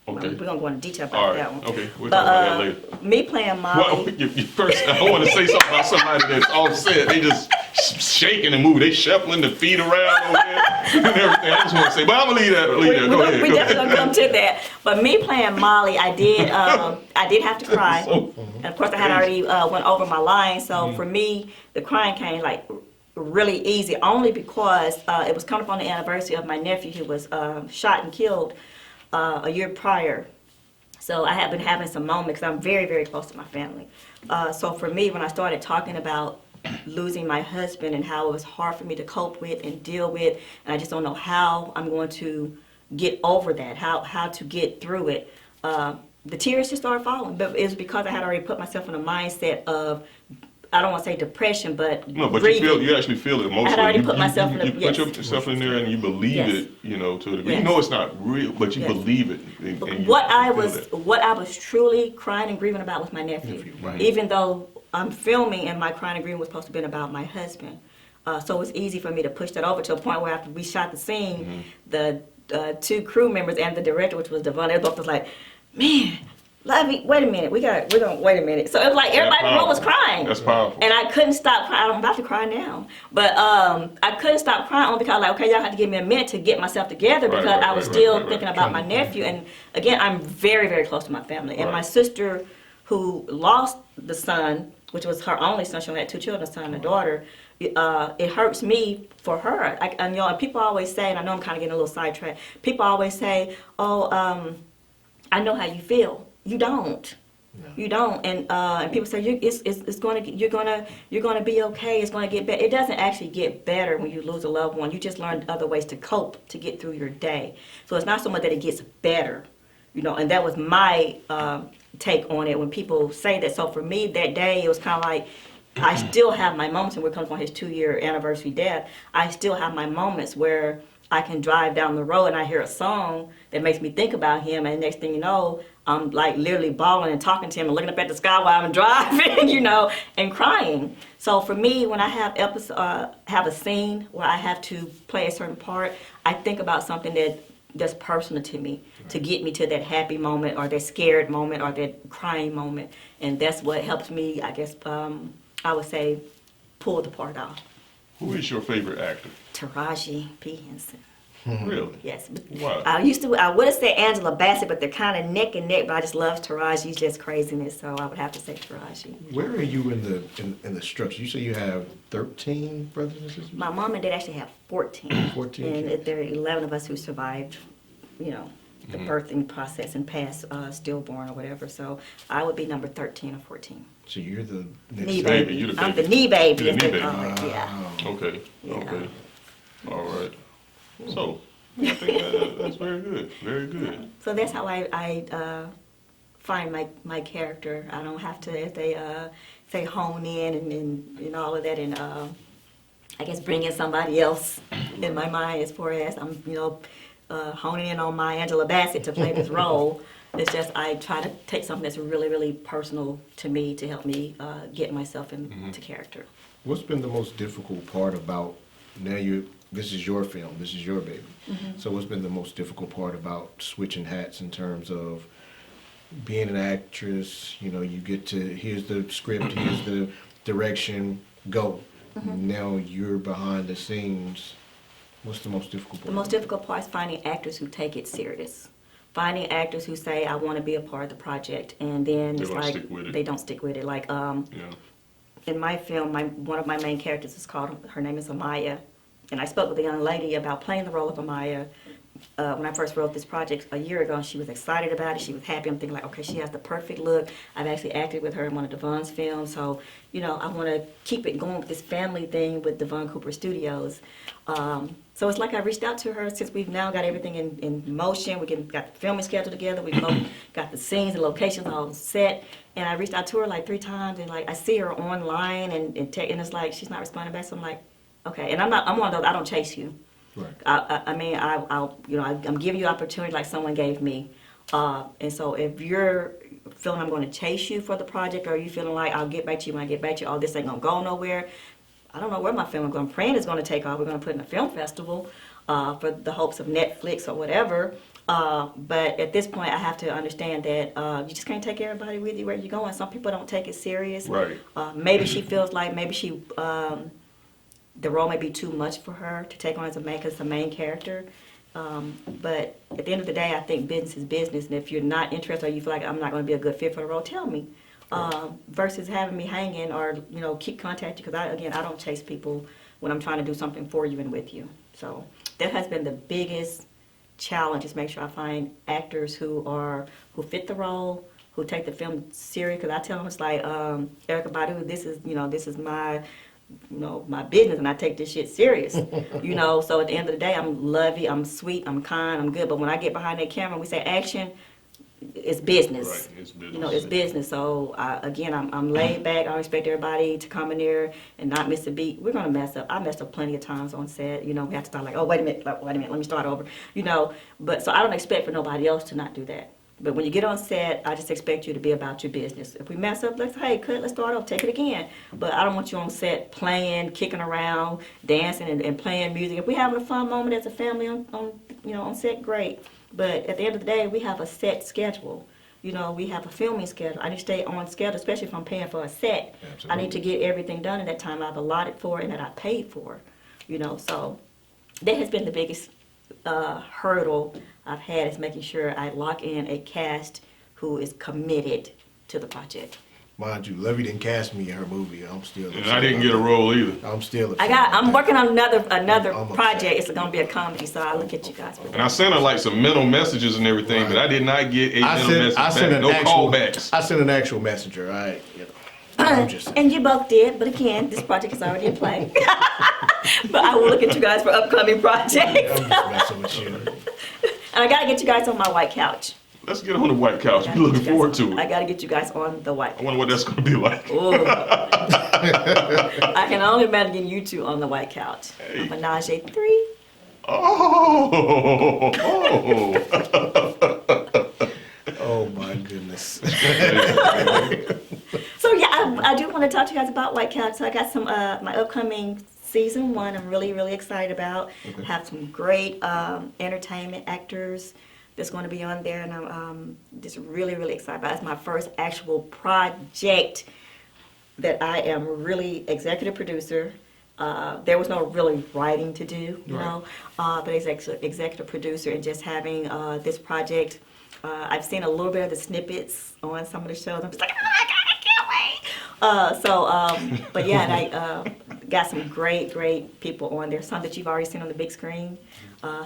Okay. We're going to go into detail All about right. that one. Okay. We'll talk about that later. Me playing Molly. Well, first, I want to say something about somebody that's offset. They just shaking and moving. They shuffling the feet around over there and everything. I just want to say, but I'm gonna leave that. Go ahead. We definitely gonna come to that. But me playing Molly, I did have to cry, and of course I had already went over my line. So for me, the crying came like really easy, only because it was coming up on the anniversary of my nephew who was shot and killed a year prior. So I have been having some moments. I'm very, very close to my family. So for me, when I started talking about losing my husband and how it was hard for me to cope with and deal with, and I just don't know how I'm going to get over that, how to get through it, the tears just started falling. But it was because I had already put myself in a mindset of, I don't want to say depression, but No, but grieving. you actually feel it emotionally. I had already put myself in a- You put yes. yourself in there and you believe Yes. it, to a degree. Yes. You know it's not real, but you Yes. believe it. And you What I feel was that. truly crying and grieving about was my nephew. Right. Even though I'm filming and my crying and grieving was supposed to be about my husband. So it's easy for me to push that over to a point where after we shot the scene, the two crew members and the director, which was Devon, they both was like, man, Lovie, wait a minute, we're gonna wait a minute. So it was like everybody in the room was crying. That's powerful. And I couldn't stop crying. I'm about to cry now. But I couldn't stop crying only because okay, y'all have to give me a minute to get myself together because I was still thinking about my nephew. And again, I'm very, very close to my family. And my sister who lost the son, which was her only son, she only had 2 children, a son and a daughter, it hurts me for her. And people always say, and I know I'm kind of getting a little sidetracked, people always say, oh, I know how you feel. You don't. Yeah. You don't, and people say you're gonna be okay. It's gonna get better. It doesn't actually get better when you lose a loved one. You just learn other ways to cope to get through your day. So it's not so much that it gets better, And that was my take on it when people say that. So for me that day, it was kind of like I still have my moments, and we're coming on his 2-year anniversary death. I still have my moments where I can drive down the road and I hear a song that makes me think about him, and next thing you know, I'm like literally bawling and talking to him and looking up at the sky while I'm driving, and crying. So for me, when I have have a scene where I have to play a certain part, I think about something that's personal to me to get me to that happy moment or that scared moment or that crying moment, and that's what helps me, I guess, I would say, pull the part off. Who is your favorite actor? Taraji P. Henson. Really? Yes. Why? I would have said Angela Bassett, but they're kind of neck and neck. But I just love Taraji's just craziness, so I would have to say Taraji. Where are you in the structure? You say you have 13 brothers and sisters? My mom and dad actually have 14. 14 And kids. there are 11 of us who survived, the birthing process and passed stillborn or whatever. So I would be number 13 or 14. So you're the next Knee baby. baby. You're the I'm baby. the knee baby, You're as the they knee call baby. it. Yeah. Okay. Yeah. Okay. All right. So I think that's very good. Very good. So that's how I find my character. I don't have to, as they say, hone in and all of that, and I guess bring in somebody else in my mind as far as I'm, honing in on my Angela Bassett to play this role. It's just I try to take something that's really, really personal to me to help me get myself into character. What's been the most difficult part about now you're This is your film. This is your baby. So what's been the most difficult part about switching hats in terms of being an actress? You know, you get to, here's the script, here's the direction, go. Now you're behind the scenes. What's the most difficult part? The most difficult part is finding actors who take it serious. Finding actors who say, I want to be a part of the project, and then They it's don't like stick with it. they don't stick with it. Like Yeah. in my film, one of my main characters is called, her name is Amaya, and I spoke with a young lady about playing the role of Amaya when I first wrote this project a year ago, and she was excited about it. She was happy. I'm thinking like, okay, she has the perfect look. I've actually acted with her in one of Devon's films, so you know, I want to keep it going with this family thing with Devon Cooper Studios. So it's like I reached out to her since we've now got everything in motion. Got the filming schedule together. We've got the scenes and locations all set. And I reached out to her like 3 times, and like I see her online and it's like she's not responding back. So I'm like, okay. And I'm one of those, I don't chase you. Right. I mean, I'm giving you opportunity like someone gave me. And so if you're feeling I'm going to chase you for the project, or you feeling like I'll get back to you when I get back to you, oh, this ain't going to go nowhere, I don't know where my film is going. I'm praying it's going to take off. We're going to put it in a film festival for the hopes of Netflix or whatever. But at this point, I have to understand that you just can't take everybody with you where you're going. Some people don't take it serious. Right. Maybe she feels like the role may be too much for her to take on as a main character. But at the end of the day, I think business is business. And if you're not interested or you feel like I'm not going to be a good fit for the role, tell me. Versus having me hanging or, you know, keep contacting. Because, I don't chase people when I'm trying to do something for you and with you. So that has been the biggest challenge, is make sure I find actors who fit the role, who take the film serious. Because I tell them, it's like, Erykah Badu, this is my business, and I take this shit serious. So at the end of the day, I'm lovey, I'm sweet, I'm kind, I'm good. But when I get behind that camera and we say action, it's business. Right, it's business. It's business. So I'm laid back. I don't expect everybody to come in there and not miss a beat. We're gonna mess up. I messed up plenty of times on set. We have to start like, oh, wait a minute, let me start over. But so I don't expect for nobody else to not do that. But when you get on set, I just expect you to be about your business. If we mess up, let's start over, take it again. But I don't want you on set playing, kicking around, dancing, and playing music. If we're having a fun moment as a family on set, great. But at the end of the day, we have a set schedule. We have a filming schedule. I need to stay on schedule, especially if I'm paying for a set. Absolutely. I need to get everything done in that time I've allotted for and that I paid for. So that has been the biggest hurdle I've had, is making sure I lock in a cast who is committed to the project. Mind you, Lovie didn't cast me in her movie. I'm still. And I didn't get a role either. I'm still. I'm working on another I'm project. upset. It's gonna be a comedy, so I look at you guys for And I that. sent her like some mental messages and everything, Right. but I did not get a I mental sent, message I sent back. an No actual. callbacks. I sent an actual messenger. I'm just saying. And you both did, but again, this project is already in play. But I will look at you guys for upcoming projects. I'm just messing with you. And I gotta get you guys on my white couch. Let's get on the white couch. We're looking forward to I it. gotta get you guys on the white I wonder what that's going to be like. Ooh. I can only imagine you two on the white couch. Hey. Menage a 3. Oh. Oh my goodness. So yeah, I do want to talk to you guys about White Couch. So I got some my upcoming season 1. I'm really excited about. Okay. Have some great entertainment actors that's going to be on there, and I'm just really excited about it. It's my first actual project that I am really executive producer. There was no really writing to do, but executive producer, and just having this project. I've seen a little bit of the snippets on some of the shows. I'm just like, oh my God, I can't wait. But yeah, and I got some great people on there. Some that you've already seen on the big screen.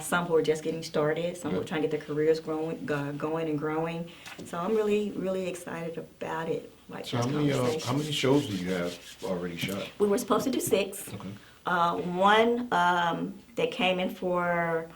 Some who are just getting started. Some who are trying to get their careers going and growing. So I'm really excited about it. Like, So how many shows do you have already shot? We were supposed to do 6. Okay. One that came in for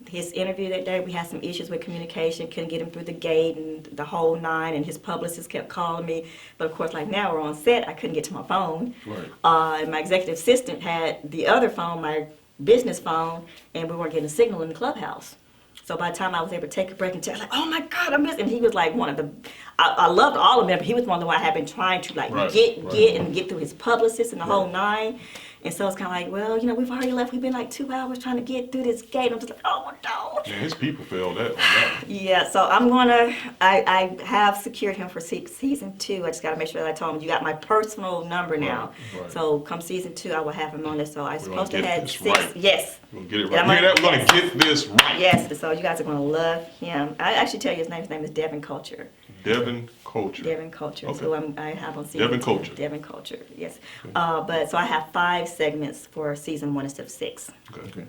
his interview that day, we had some issues with communication, couldn't get him through the gate and the whole 9, and his publicist kept calling me. But of course, like now we're on set, I couldn't get to my phone. Right. And my executive assistant had the other phone, my business phone, and we weren't getting a signal in the clubhouse. So by the time I was able to take a break and tell, like, oh my God, I missed. And he was like one of the, I loved all of them, but he was one of the ones I had been trying to like Right. get through his publicist and the whole 9. And so it's kind of like, well, we've already left. We've been like 2 hours trying to get through this gate. I'm just like, oh no. Man, his people failed that on that. Yeah, so I have secured him for season 2. I just got to make sure that I told him, you got my personal number now. Right. So come season 2, I will have him on there. So I'm We're supposed to gonna get have this 6. right. Yes. We're going to get it Yeah, right. Hear that? We're going yes. to get this right. Yes, so you guys are going to love him. I actually tell you his name is Devin Culture. Devin Culture. Devin Culture. Okay. So I have on season Devin 2. Culture. Devin Culture, yes. But so I have 5 segments for season 1 instead of 6. Okay.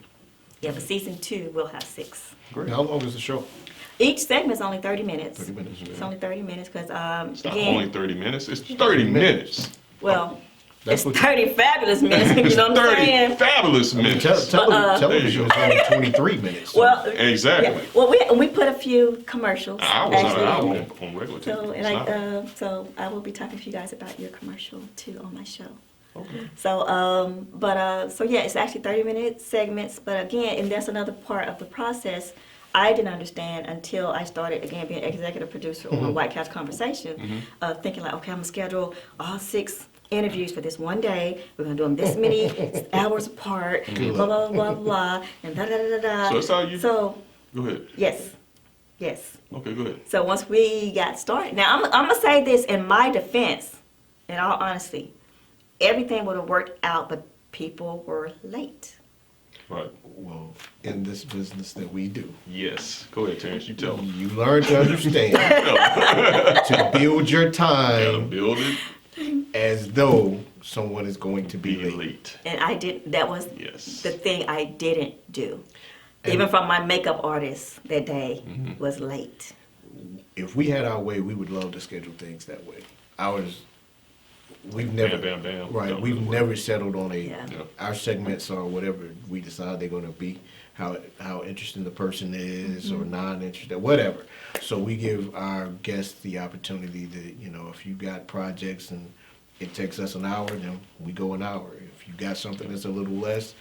Yeah, but season 2 will have 6. Great. How long is the show? Each segment is only 30 minutes. 30 minutes. It's only 30 minutes because, It's not again, only 30 minutes. It's 30 minutes. well, That's it's what- 30 fabulous minutes, you know what I'm 30 saying? fabulous minutes. Television There you is only 23 minutes. so- Well, Exactly. yeah. Well, we put a few commercials. I was on an actually. hour on regular TV. So, It's not- so I will be talking to you guys about your commercial too on my show. Okay. So, so yeah, it's actually 30-minute segments. But again, and that's another part of the process I didn't understand until I started, again, being executive producer on White Couch Conversation, thinking like, okay, I'm going to schedule all 6 interviews for this one day. We're going to do them this many hours apart, blah, blah, blah, blah, and da-da-da-da-da. So that's how you... So, Go ahead. yes. Okay, go ahead. So once we got started, now I'm going to say this in my defense, in all honesty, everything would have worked out, but people were late. Right. Well, in this business that we do, Yes. Go ahead, Terrence. You tell them. you learn to understand to build your Gotta time build it. as though someone is going to Be be late. late. And I did, that was Yes. the thing I didn't do. And- Even from my makeup artist that day was late. If we had our way, we would love to schedule things that way. We've never, Bam, bam, bam. right? Don't We've really work. never settled on Yeah. Yeah. our segments or whatever we decide they're going to be, how interesting the person is or non-interested, whatever. So we give our guests the opportunity to, if you got projects and it takes us an hour, then we go an hour. If you got something that's a little less,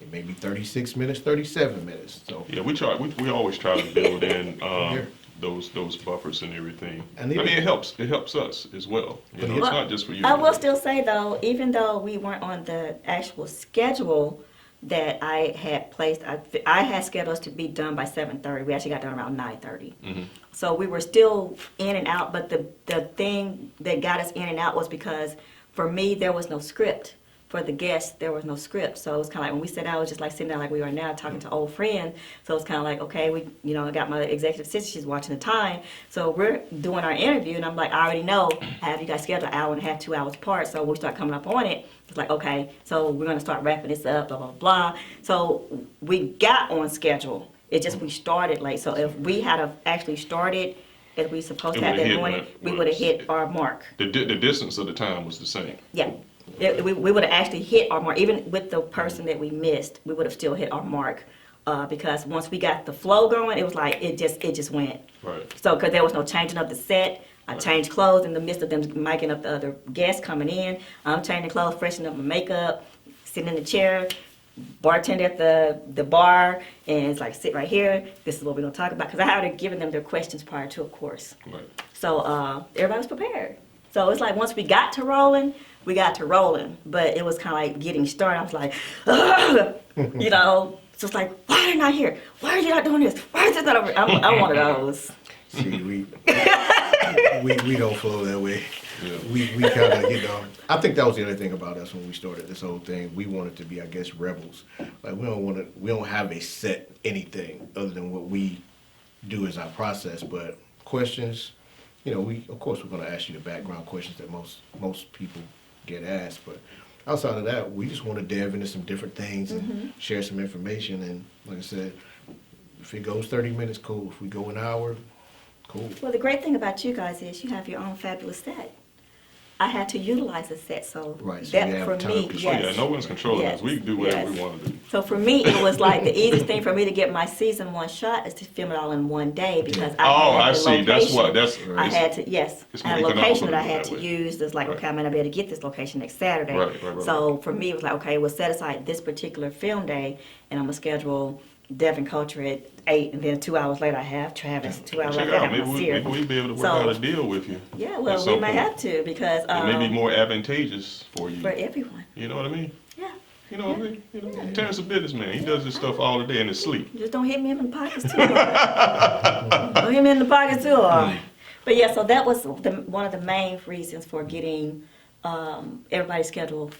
it may be 36 minutes, 37 minutes. So Yeah, we always try to build in Yeah. those buffers and everything. And I mean, even- it helps us as well. You know, it's Well, not just for you. I will still say though, even though we weren't on the actual schedule that I had placed, I had scheduled us to be done by 7:30. We actually got done around 9:30. So we were still in and out, but the thing that got us in and out was because for me there was no script. For the guests, there was no script. So it was kind of like when we sat down, it was just like sitting down like we are now talking to old friends. So it's kind of like, okay, I got my executive assistant, she's watching the time. So we're doing our interview, and I'm like, I already know, have you guys scheduled an hour and a half, 2 hours apart. So when we start coming up on it, it's like, okay, so we're going to start wrapping this up, blah, blah, blah. So we got on schedule. It's just we started late. So if we had have actually started as we supposed It to have would've that hit morning, what- we what- would have hit our mark. The distance of the time was the same. Yeah. We would have actually hit our mark. Even with the person that we missed, we would have still hit our mark. Because once we got the flow going, it was like, it just went. Right. So, because there was no changing up the set. I changed clothes in the midst of them miking up the other guests coming in. I'm changing clothes, freshening up my makeup, sitting in the chair, bartender at the bar, and it's like, sit right here. This is what we're going to talk about. Because I had already given them their questions prior to, of course. Right. So everybody was prepared. So it's like once we got to rolling, we got to rolling. But it was kind of like getting started. I was like, ugh, So it's like, why are they not here? Why are you not doing this? Why is this not over? I'm one of those. see, we don't flow that way. Yeah. We kind of, I think that was the other thing about us when we started this whole thing. We wanted to be, I guess, rebels. Like we don't have a set anything other than what we do as our process. But questions, of course we're going to ask you the background questions that most people get asked. But outside of that, we just want to delve into some different things and share some information. And like I said, if it goes 30 minutes, cool. If we go an hour, cool. Well, the great thing about you guys is you have your own fabulous set. I had to utilize the set, so Right, so that you have for time me, to- Oh, yes. yeah, no one's controlling us. We can do whatever we want to do. So for me, it was like the easiest thing for me to get my season 1 shot is to film it all in one day because Oh, I had I the see. That's what. location. That's. I had to, yes, it's I had a more location that I economical had to to do it that way. use. That's like, Right. okay, I might not be able to get this location next Saturday. Right. So for me, it was like, okay, we'll set aside this particular film day, and I'm gonna schedule Devin Culture at 8, and then 2 hours later I have Travis. 2 hours Check later I out. have Maybe Nasir. we'll be able to work So- out a deal with you. Yeah, at well, some we might point. have to because It may be more advantageous for you. for everyone. You know what I mean? Yeah. Terrence a businessman. He does this stuff all the day in his sleep. Just don't hit me in the pockets too hard. Don't hit me in the pockets too hard. But yeah, so that was one of the main reasons for getting everybody's schedule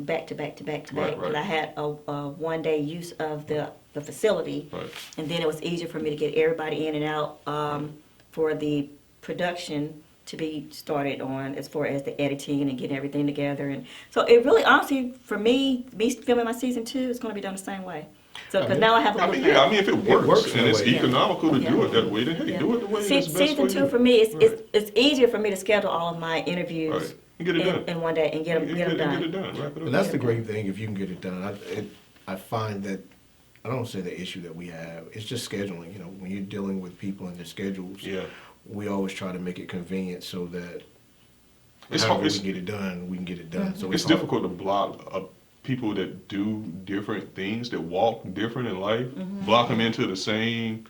back to back to back to back. Because I had a 1 day use of the facility, and then it was easier for me to get everybody in and out for the production to be started on as far as the editing and getting everything together. And so it really, honestly, for me filming my season 2, it's going to be done the same way. So, because now I have a if it works and it's economical to do it that way, then hey, do it the way that's best season 2 for me, it's easier for me to schedule all of my interviews get it done in 1 day and get them done. Get it done. Wrap it up. And that's the great thing, if you can get it done. I find that, I don't say the issue that we have, it's just scheduling. You know, when you're dealing with people and their schedules, we always try to make it convenient so that we can get it done, we can get it done. So it's difficult to block people that do different things, that walk different in life, block them into the same,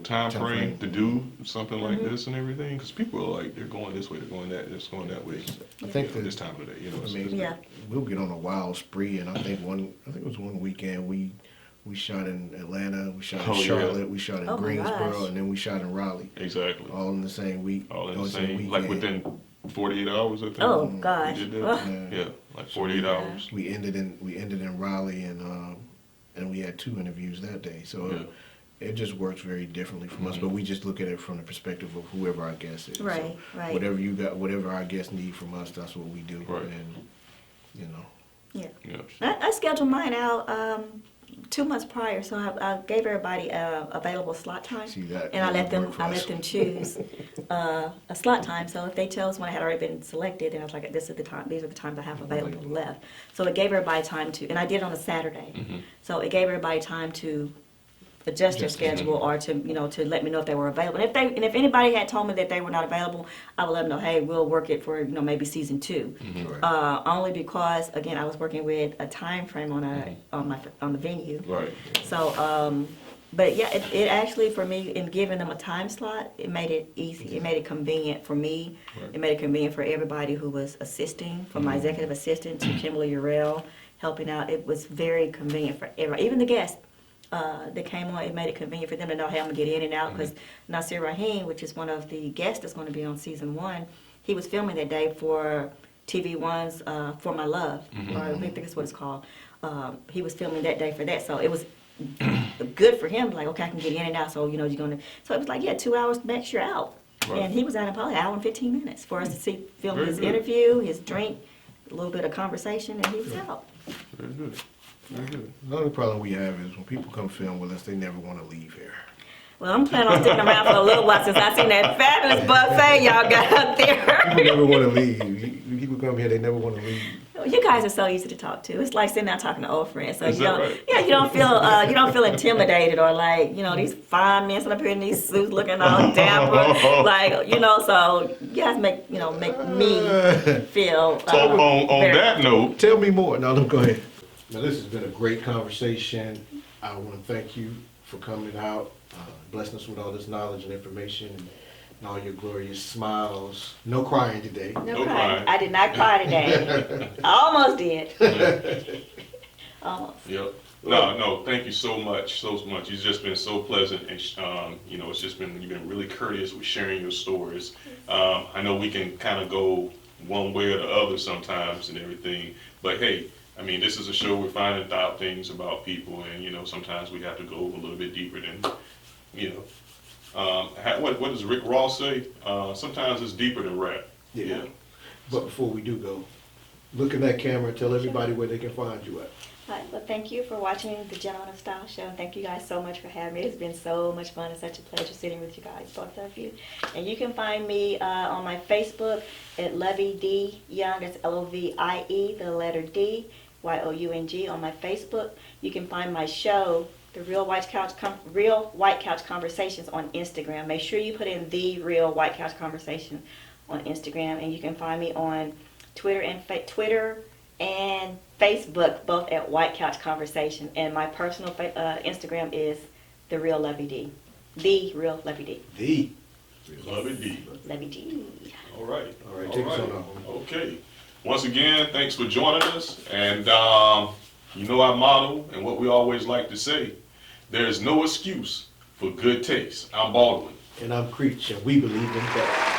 time frame to do something like this and everything. Because people are like, they're going this way, they're going that way. I think that this time of the day, we'll get on a wild spree, and I think it was one weekend we shot in Atlanta, we shot in Charlotte, we shot in Greensboro, and then we shot in Raleigh. Exactly. All in the same week. All in the same weekend. Like within 48 hours, I think. Oh gosh. Yeah, like 48 hours. We ended in Raleigh, and we had 2 interviews that day. So it just works very differently from us. But we just look at it from the perspective of whoever our guest is. Right, so right. Whatever you got, whatever our guests need from us, that's what we do. Right. And I scheduled mine out 2 months prior, so I gave everybody available slot time, and I let them choose a slot time. So if they chose when I had already been selected, then I was like, these are the times I have available left. So it gave everybody time to, and I did it on a Saturday, so it gave everybody time to adjust their schedule or to to let me know if they were available. And if anybody had told me that they were not available, I would let them know, hey, we'll work it for maybe season 2. Only because again I was working with a time frame on the venue. Right. So but yeah, it actually for me in giving them a time slot, it made it easy. It made it convenient for me. It made it convenient for everybody who was assisting, from my executive assistant to Kimberly Urell helping out. It was very convenient for everybody, even the guests. That came on, it made it convenient for them to know, hey, I'm going to get in and out, because Nasir Rahim, which is one of the guests that's going to be on season 1, he was filming that day for TV1's For My Love, or I think that's what it's called. He was filming that day for that, so it was good for him, like, okay, I can get in and out, so, you're going to, so it was like, 2 hours max, you're out. Right. And he was out in probably an hour and 15 minutes for us to film his interview, his drink, a little bit of conversation, and he was out. Very good. Very good. The only problem we have is when people come film with us, they never want to leave here. Well, I'm planning on sticking around for a little while since I seen that fabulous buffet y'all got up there. People never want to leave. People come here, they never want to leave. You guys are so easy to talk to. It's like sitting down talking to old friends. So Is that right? you don't feel intimidated or like these fine men sitting up here in these suits looking all dapper, So you guys make me feel. So on that note, tell me more. No, go ahead. Now this has been a great conversation. I want to thank you for coming out, blessing us with all this knowledge and information, and all your glorious smiles. No crying today. No crying. I did not cry today. I almost did. Almost. Yep. No, thank you so much. You've just been so pleasant, and it's just been, you've been really courteous with sharing your stories. I know we can kind of go one way or the other sometimes and everything, but hey, I mean, this is a show we're finding out things about people, and sometimes we have to go a little bit deeper than, what does Rick Ross say? Sometimes it's deeper than rap. Yeah. But before we do go, look in that camera and tell everybody where they can find you at. All right, well, thank you for watching the Gentleman of Style show. Thank you guys so much for having me. It's been so much fun and such a pleasure sitting with you guys, both of you. And you can find me on my Facebook at Lovie D Young. That's Lovie, the letter D, Young on my Facebook. You can find my show, The Real White Couch Conversations, on Instagram. Make sure you put in The Real White Couch Conversation on Instagram, and you can find me on Twitter and Facebook, both at White Couch Conversation. And my personal Instagram is The Real Lovie D. The Real Lovie D. The Lovie D. Lovie D. All right. Take us on out. Okay. Once again, thanks for joining us, and You know our motto and what we always like to say, there is no excuse for good taste. I'm Baldwin. And I'm Creech, and we believe in that.